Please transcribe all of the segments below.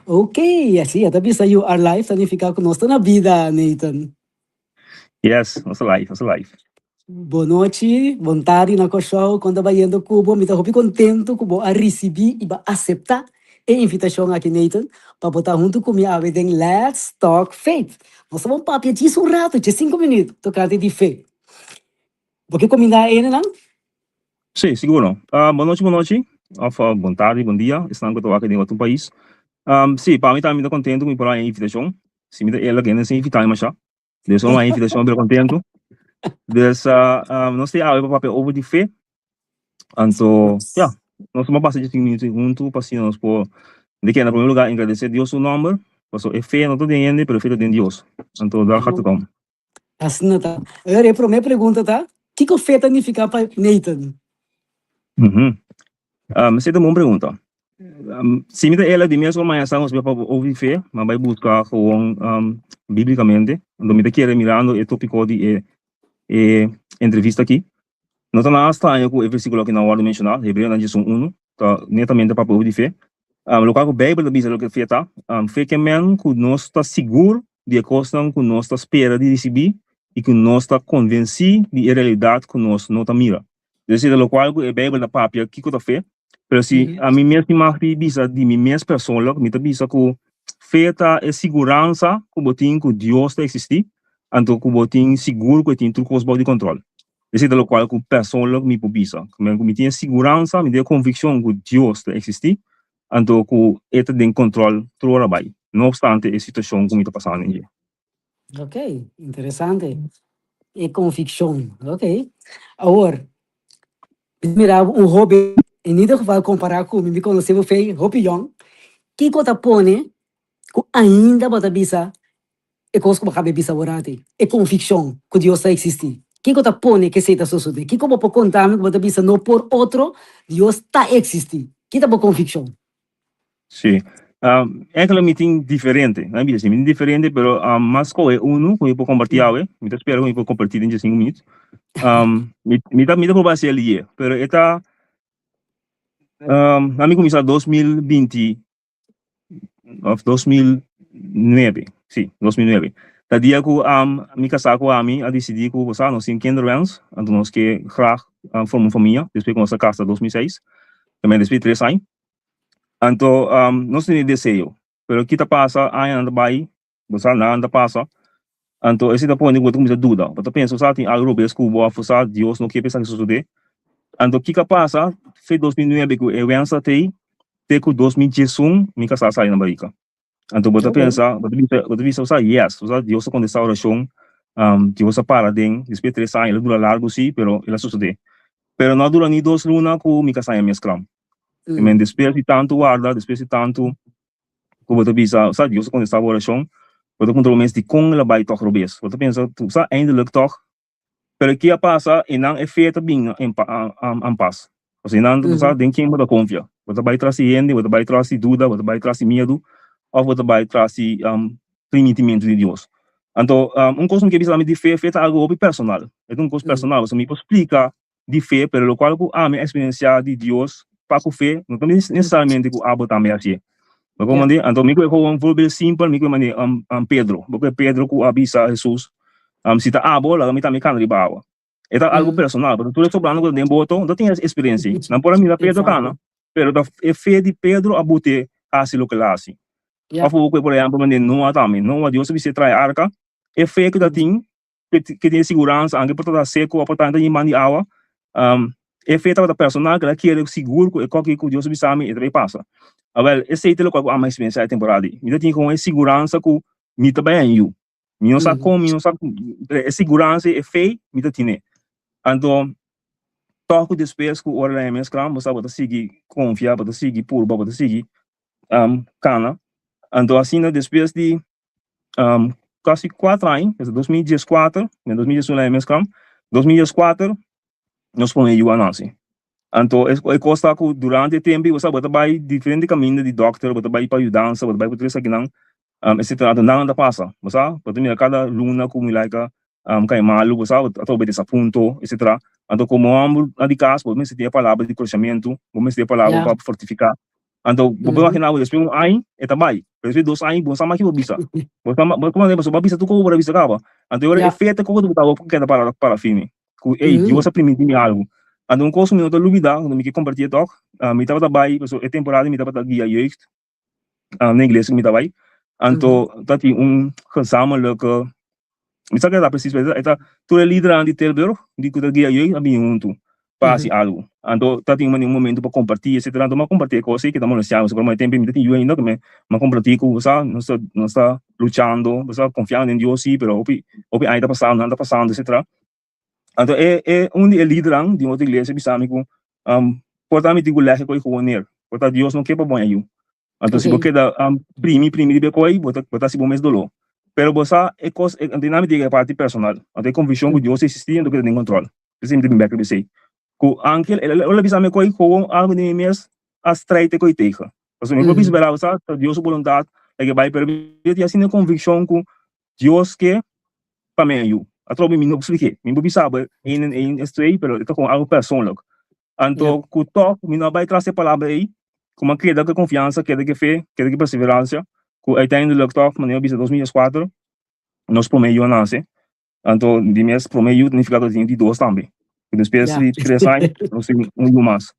Ok, assim, até bisa you are live, significa que nós estamos na vida, Nathan. Yes, nós live, nós live. Boa noite, bom tarde na show, quando vai indo Cubo, me estou contento que vou receber e vai aceitar a invitação aqui, Nathan, para botar junto comigo a ver Let's Talk Faith. Nós vamos papo de um rato, de 5 minutos, tocar de fé. Porque combinar ainda, não? Sim, seguro. Boa noite, boa noite. Boa tarde, bom dia. Estamos aqui em outro país. Sim, para mim também estou contente com a invitação. Se me dá ela que não se invitar, mas já. Dessa uma invitação, estou contente. Dessa, nós temos algo para papel over de fé. Então, yeah, nós vamos passar de 5 minutos juntos, para assim nós por de que, em primeiro lugar, agradecer a Deus o nome, porque é fé, não estou dizendo, pero fé de Deus. Então, dá rato como. Assim não tá. Agora, a primeira pergunta, tá? O que fé significa para Nathan? Você tem uma pergunta. Se me dá ela de mesma maneira, estamos para ouvir fé, mas vai buscar com biblicamente. Então, me dá que mirando o tópico de entrevista aqui. Não está nada estranho com o versículo que na hora mencionar, Hebreus 1, tá netamente para ouvir fé. Local que a Bíblia diz que fé está, fé que mesmo que nós está seguro de coisas que nós está espera de receber e que nós está convencido de realidade que nós não está mira. Então, local que a Bíblia da papia que que fé, pero se a mim mesmo me bisa de mim mesmo pessoa, me bisa que fé está é segurança que botin que Deus está existir, então que botin seguro que tem tudo coisas de controle. Esse é o qual que pessoa me bisa, me tem segurança, me tem convicção que Deus está existir, então que ele tem controle todo o trabalho. Não obstante a situação que está passando em dia. Ok, interessante. E convicção, ok. Agora, mira, hobby, e nem vai comparar com me conhecer o fei, hobby young, que conta pone, que ainda bota bisa, e coisa como cabe bisa orate, e convicção que Deus está existir. Que conta pone que seita sucede, que como por contar, que bota bisa não por outro, Deus está existir. Que tá por convicção. Sim. É aquela meeting diferente, não é mesmo? Meeting diferente, pero mas qual é um que eu vou compartilhar, me espero que eu vou compartilhar em 5 minutos. Me dá provar se ele é, pero está a mim começar 2020 of 2009, sim, 2009. Da dia que me casar com a mim, a decidir que você não tem kinderwens, então nós que graag formar uma família, depois que nós casa 2006, também depois 3 anos. Então, nós temos desejo, pero kita passa, ano anda vai, você não anda passa, então esse da ponto que começa a dúvida, você pensa, você tem algo bem que você, Deus não quer pensar que isso sucede, então que passa, fez 2009 que eu vença tem que 2011 me casar sai na Bahia. Então, você pensa, você pensa, yes, você Deus com essa oração, Deus para dentro, depois 3 anos, ele dura largo sim, pero ele sucede. Pero não dura nem 2 lunas que me casar em minha escrava. Mas depois de tanto guarda, depois de tanto, que você pensa, sabe, Deus com essa oração, você controla mais de como ela vai tocar o beijo. Você pensa, tu sabe, eindelijk toch, pero que passa, e não é feito bem em paz. Você não, você tem quem você confia. Você vai trazer gente, você vai trazer dúvida, você vai trazer medo, ou você vai trazer primitimento de Deus. Então, coisa que precisa de fé é algo personal. É uma coisa personal. Você me pode explicar de fé, pero o qual a minha experiência de Deus, para com fé, não necessariamente com abo também assim. Como então, me conheço um exemplo simples, me conheço Pedro. Porque Pedro que avisa Jesus, se está abo, lá me também cana de bawa. É algo personal, porque tudo sobrando que tem boto, não tem experiência. Não pode mirar Pedro cana, pero a fé de Pedro a bote assim o que lá assim. Of que, por exemplo, não também, não Deus se trai arca, é fé que tem que tem segurança, anche por toda seco, por tanto em mani água, é fé da personal que ela quer seguro que qualquer que Deus sabe e também passa. Agora, esse é o que a mais experiência temporada. Me tem com segurança que me também eu. Me não sabe como, me não sabe, é segurança, é fé, me tem. Então, toco depois que o hora é mesmo, você pode seguir confiar, pode seguir puro, pode seguir cana. Então, assim, depois de quase 4 anos, 2014, em 2019 é mesmo, 2014, nós pomos o anúncio. Então, é coisa que durante o tempo, você vai diferente caminho de doctor, você vai para ajudança, você vai para tudo isso aqui, etc. Então, não anda passa, você pode mirar cada luna como like cai malu, você atau desse ponto, etc. Então, como ambos, na de casa, você tem a palavra de crescimento, você tem a palavra para fortificar. Então, vou imaginar, depois ano, é também. Depois 2 anos, bom sama que vou bisa. Bom sama, como é que bisa tu como para bisa acaba. Então, agora é feita como tu tava porque para filme. Ei, Deus a permitir algo. Então, um curso minuto lubida, quando me compartilha talk, me tava trabalhando, pessoa é temporada, me tava guia jeugd, na inglês me tava. Então, dat gezamenlijke, me sabe que precies, tu é líder de Tilburg, die kuda guia jeugd, a mim junto. Passa algo. Então, tá tem um momento para compartilhar, etc. Então, mas compartilhar coisas que estamos lançando, por mais tempo, me tem ainda que me compartilhar com você, não está lutando, você confiando em Deus, sim, pero opi ainda passando, etc. Então, é líder de outra igreja, sabe, que portanto, digo lá que coi com ner, portanto, Deus não quer para bom aí. Então, se você da primi de coi, bota se bom mês dolor. Pero você é coisa, a dinâmica é parte personal. Então, convicção que Deus existe, então que tem controle. Isso me tem bem que sei. Ku angel ela bisa me koi ko algo de mes a straight koi tegen. Então me vou esperar você Deus sua vontade é que vai permitir assim a convicção que Deus quer para mim eu. A trobe me não expliquei. Me vou saber em straight pero é com algo personal. Então ku talk me não vai trazer palavra aí como que dá que confiança, que dá que fé, que dá que perseverança. Ku uiteindelijk talk mas eu bisa 2004 nós promeio nasce. Então de mes promeio significa que tem de dois também. Depois de 3 anos, não sei, mais.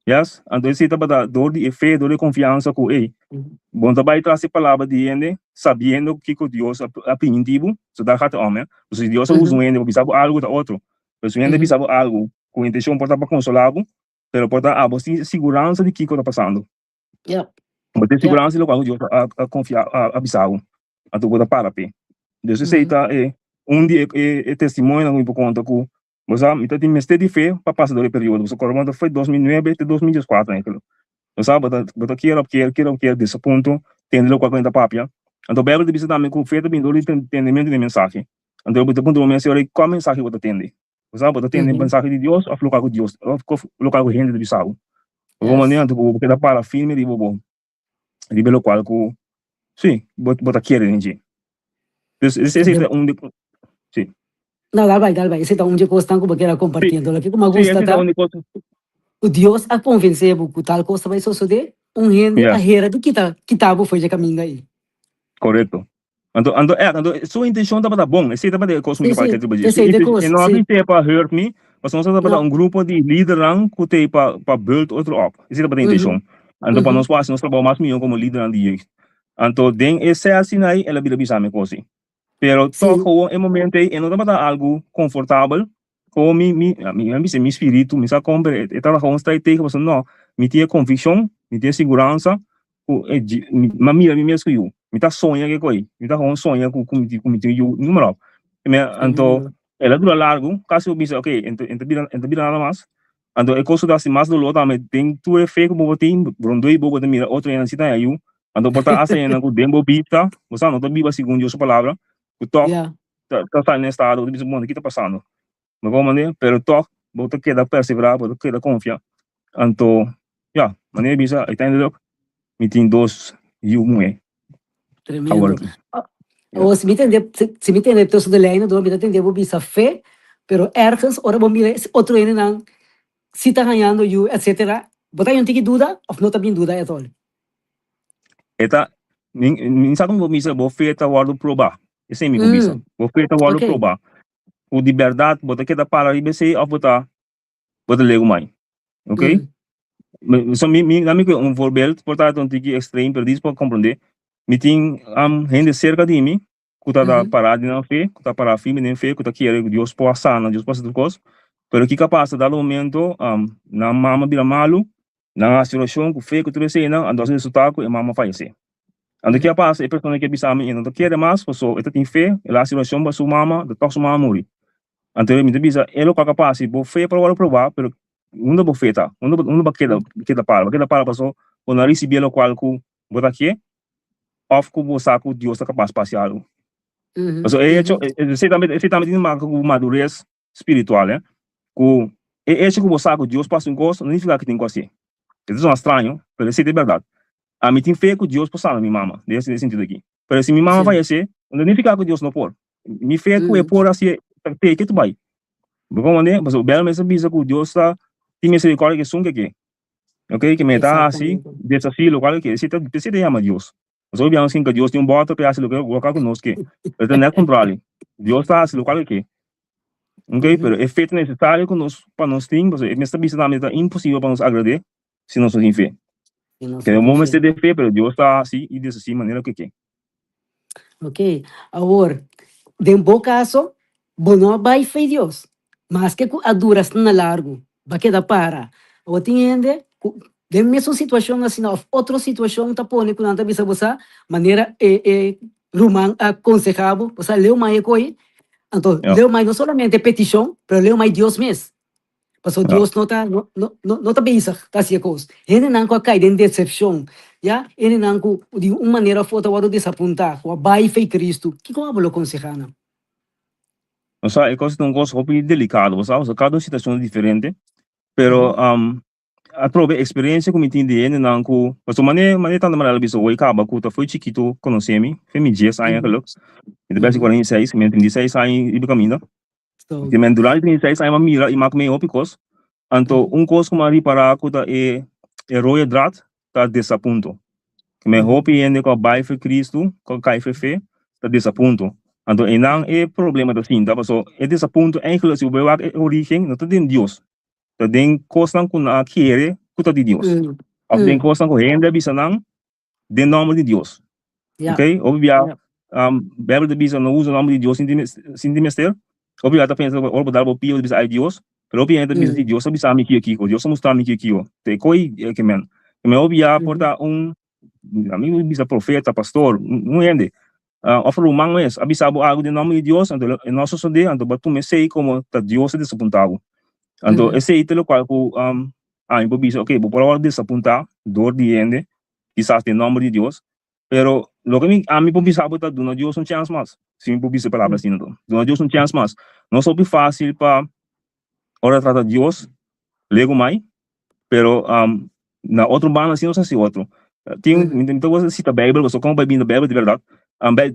Yes? Então, esse tipo de dor de fé, dor de confiança com ele. Bom, também traz a palavra de ele, sabendo que Deus é primitivo, so dá rato homem. Se Deus usa ele, precisa algo da outro. Se ele precisa algo, com intenção para consolar, pero para ter segurança de que está passando. Mas ter segurança de local Deus a confiar, a avisar. Então, para para pé. Deus aceita é testemunho muito conta com mas me tem mestre de fé para passar do período. Você correndo foi 2009 até 2014, né? Você sabe, bota quero desse ponto, tendo logo com a papia. Então, Bíblia diz também que o fé também do entendimento de mensagem. Então, bota ponto o mensagem, qual mensagem você atende? Você sabe, bota atende mensagem de Deus, ou local com Deus, ou local com gente de Bissau. Vamos maneira, então, porque dá para filme de bobo. De belo qual com, sim, bota querer, gente. Esse é de sim. Não, dá vai. Esse é onde eu estou compartilhando. Aqui como gosta tá. O Deus a convencer que tal coisa vai suceder, gente a hera do que tá foi de caminho aí. Correto. Então, sua intenção estava bom. Esse estava de coisa que para ter esse é de coisa. Não havia para hurt me, mas nós estava um grupo de líderes que tem para build outro up. Esse estava a intenção. Então, para nós trabalhamos mais melhor como líder de jeugd. Então, esse assim aí, ela vira bisame coisa. Pero todo el momento en no estaba algo confortável com mi espírito, me sa compre, estava com estratégia, mas não, me tinha convicção, me tinha segurança, mas me mesmo eu, me tá sonha que coi, me tá com sonha com eu número. Então, ela dura largo, caso eu bisa, ok, entre nada mais. Então, é coisa da mais do lado, mas tem tu é feio como tem, brondoi bobo de mira outro ainda se tá aí. Então, porta asa ainda com dembo bita, você não tá biba segundo a sua palavra. O toque está em estado de mundo que está passando. De alguma maneira, pero toque, você quer perseverar, você quer confiar. Então, maneira bisa, uiteindelijk, me tem 2 e 1 é. Tremendo. Se me entender, então, de lei, não me entender, vou bisa fé, pero ergens, ora vou mirar, outro ainda não, se está ganhando, etc. Você não tem dúvida, ou não tem dúvida, é todo. Eta, sabe como bisa, vou feita o provar. Esse é meu bisa. Vou feita o provar. O de verdade, você quer para aí, você a botar lego mais. Ok? So, me voorbeeld, portanto, um tique extremo, para isso para compreender. Me tem gente cerca de mim, que está parado na fé, que está parado firme na fé, que está querendo Deus possa sanar, Deus possa fazer coisas. Pero que capaz de dar um momento, na mama vira malo, na situação que fé que tu vê, não, então resultado é mama falece. Então que capaz é pessoa que bisa mim, não quer mais, pessoa, ela tem fé, ela situação para sua mama, de tocar sua mama morrer. Então me bisa, ela capaz de fé para provar, pero não dá feita, não dá queda para pessoa, quando receber o qual que bota aqui, of que você sabe que Deus está capaz de passar algo. Então esse também tem uma madurez espiritual, né? Que esse que você sabe que Deus passa coisa, não significa que tem coisa. Isso é estranho, mas isso é verdade. A mim tem fé que Deus passa na minha mama, nesse sentido aqui. Mas se minha mama vai ser, não significa que Deus não pode. Minha fé que é por assim, tem que tu vai. Porque mas o belo mesmo pensa que Deus está tem misericórdia que sunga aqui. ok? Que me está así, Exactamente. desafío lo cual que se te llama Dios. Nosotros veamos que Dios tiene un voto que hace lo que conozco que, pero tener control. Dios está hace lo cual que, ok? Pero Uhum. é feito necessário que nós, para nós temos, esta vista também está impossível para nós agradar se nós somos fé. E não Que sou o de momento fé. de fé, pero Deus está assim e dessa assim maneira que é. Ok? Agora, de um bom caso, não vai fé Deus. Mas que a duração na largo, vai quedar para. Ou entende? De mesma situação assim, outra situação tá pondo quando anda bisa você, maneira rumang aconselhável, você leu mais coisa, então Ja, leu mais não somente petição, mas leu mais Deus mesmo. Pastor ja. Deus não tá bezig, tá assim a coisa. Ele não có cai em decepção, já? Ele não có de uma maneira foto o desapontar, o bai fei Cristo. Que como abolo consejana? O sea, é coisa um gosto muito delicado, sabe? O sea, cada situação é diferente, pero a prova experiência que me tem de ele não que, mas o mané tanto mal biso, o acaba que tá foi chiquito conhecemos, foi me 10 anos que logo, e depois 46, me 36 anos e caminho. So, Que me durante 36 anos mira e mak me opicos, anto coisa que me para que tá é roia draad, tá desaponto. Que me hopi ende com a bai für Cristo, com cai für fé, tá desaponto. Então, e não é problema da cinta, mas é desaponto eigenlijk se o bewak é origem, não tá de Deus. Tá de coisa que não quer, que tá de Deus. Of de coisa que rende bisa não, de nome de Deus. yeah, Ok? Obvio, yeah. Bíblia de bisa não usa o nome de Deus sem dimester. Obvio, tá pensando, orbo dar o pio de bisa ai Deus, pero obvio, ainda bisa de Deus, bisa mi aqui, Deus mostrar mi aqui. Te coi que men. Que me obvio, porta amigo bisa profeta, pastor, não entende? Of rumang mes, abisabo algo de nome de Deus, então nosso sonde, então batu me sei como tá Deus é desapontado. Então esse é o qual eu bisa, ok, vou por desapontar, dor de ende, quizás de nome de Deus, pero lo que a mim bisabo tá dando Deus chance mais. Sim, bisa palavra assim, então. Dando Deus chance mais. Não soube fácil para ora tratar Deus, lego mais, pero na outro bando assim, não sei se outro. Tem então você cita a Bíblia, você como vai vir da Bíblia de verdade.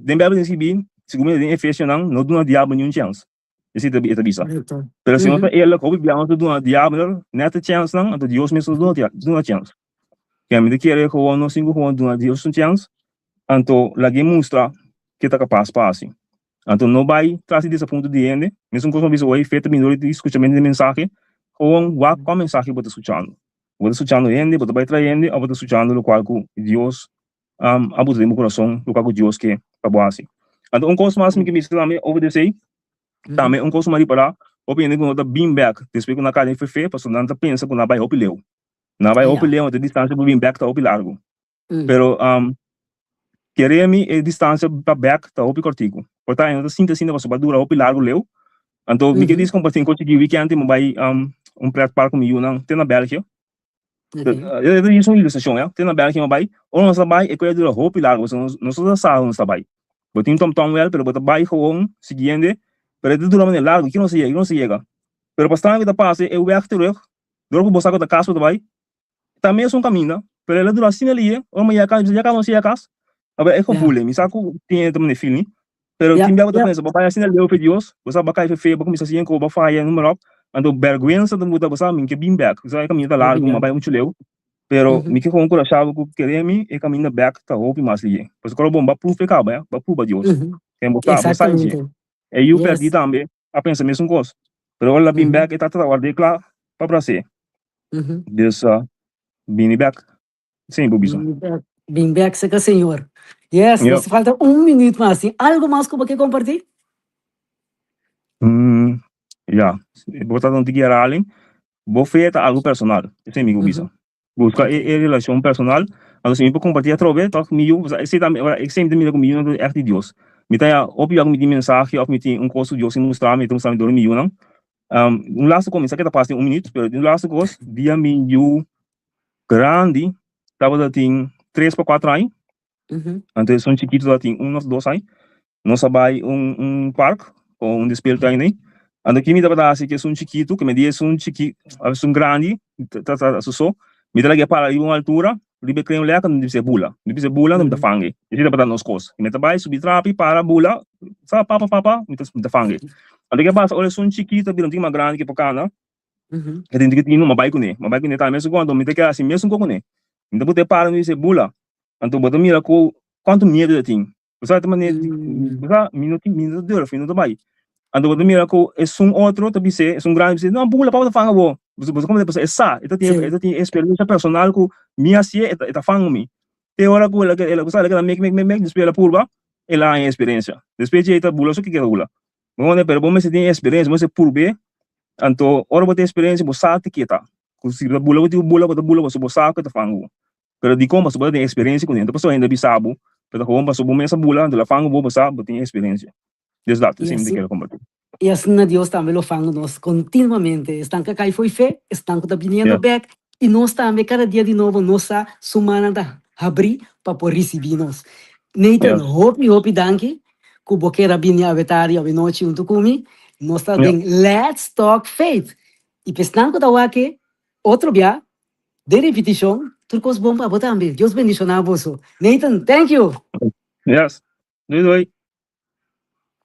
Den Bíblia em si bem, segundo em Efésios não dá diabo nenhum chance. Esse é bisa. Correto. Pero se nós ele como biamo tu dá diabo, neta chance não, então Deus mesmo dá chance. Que a mim de querer que o não singo com dá Deus um chance, então lagi mostra que tá capaz para assim. Então não vai trazer desse ponto de ende, mesmo que você visa o efeito menor de escutamento de mensagem, com qual mensagem você escutando. Você escutando ende, você vai trazer ou você escutando o qual Deus abusa de meu coração, o qual Deus quer para assim. Então coisa mais que me também obedecer, também coisa mais para opinião que nós beam back, depois que na cara foi feio, porque não tá pensa que não vai opileu. Não vai opileu, a distância para beam back tá opil largo. Pero querer-me a distância para back tá opil cortico. Portanto, eu sinto assim, você vai durar opil largo leu. Então, me diz como assim, conseguir weekend, me vai preto para comigo, não, tem na Bélgica. Eu disse uma ilustração, é? Tem na Bélgica, me vai, ou não sabe, é que eu dura opil largo, você não sabe onde está vai. Eu tenho tom well, pero eu vai com seguinte, pero ele dura maneira largo, que não se chega. Pero para estar na vida passa, eu vou terug, duro que você da casa vai, também é um caminho, pero ele dura assim ali, ou me ia casa, não se ia casa. Agora é confule, me saco tem também feeling. Pero Yeah, tim biago yeah. pensa, papai assim leu pe Dios, você vai cair feio, começa assim com bafaia número, ando vergüenza do muda você me que bim back, você vai caminhar largo, mas vai muito leu. Pero me que com coração que querer me e caminho back tá hope mais ali. Porque quando bomba proof e caba, é, proof a Deus. Quem botar, você aí. Exactamente. E eu perdi também, a pensa mesmo coisa. Pero olha bim back e tá guardei claro para você. Dessa bim back. Sim, bobiso. Bem back, seca senhor. Yes, nos falta minuto mais assim. Algo mais que você compartilhar? Ja, botar um tigre além, vou feita algo personal. Esse é meu bisa. Buscar relação personal, então se me pode compartilhar através, tá comigo, esse também, eu sempre me comigo no é de Deus. Me tá opio me mensagem, ou me tem coisa Deus mostrar, me mostrar dormir mil não. Last começa que tá passando minuto, pero last coisa, dia meio grande, tava da tem 3 para 4 anos. Então são chiquitos da tem 1 ou 2 anos. Nós vai parque com despertar aí. Ando aqui me dá para assim que é chiquito, que me diz chiquito, é grande, tá só. Me dá lagi para uma altura, libe creio lá que não deve ser bula não me fangue. Isso dá para nós coisas. Me tá vai subir trapi para bula, sabe papa, me tá fangue. Ando que passa, olha chiquito, bem tem uma grande que para cá, Que tem que ter uma bike né tá mesmo quando me tem assim mesmo com né então você para no dizer bula então você mira com quanto medo eu tenho você tá maneira você minuto de hora minuto vai então você mira com é um outro também se é grande se não bula para fanga bo você como depois essa esta tem experiência personal com minha assim esta fanga me te hora com ela você ela make después ela pulva ela tem experiência depois de esta bula só que quer bula mas pero bom se tem experiência você pulve anto ora bote experiência bo sa te kita se bula você bo sa que te fango pero di como você bote experiência com então pessoa ainda bisabo pero como você bo mesa bula de la fango bo sa bo tem experiência desde sim de quero combater e assim na Deus também lo fanga nós continuamente estão que cai foi fé estão que tá vindo back e nós também cada dia de novo nossa semana da abrir para por receber nós Nathan hope danke que boqueira binha avetaria a noite junto comigo nós tá tem let's talk faith e pensando que tá aqui outro dia de repetição turcos bom para botar também Deus bendicionar você Nathan thank you yes doei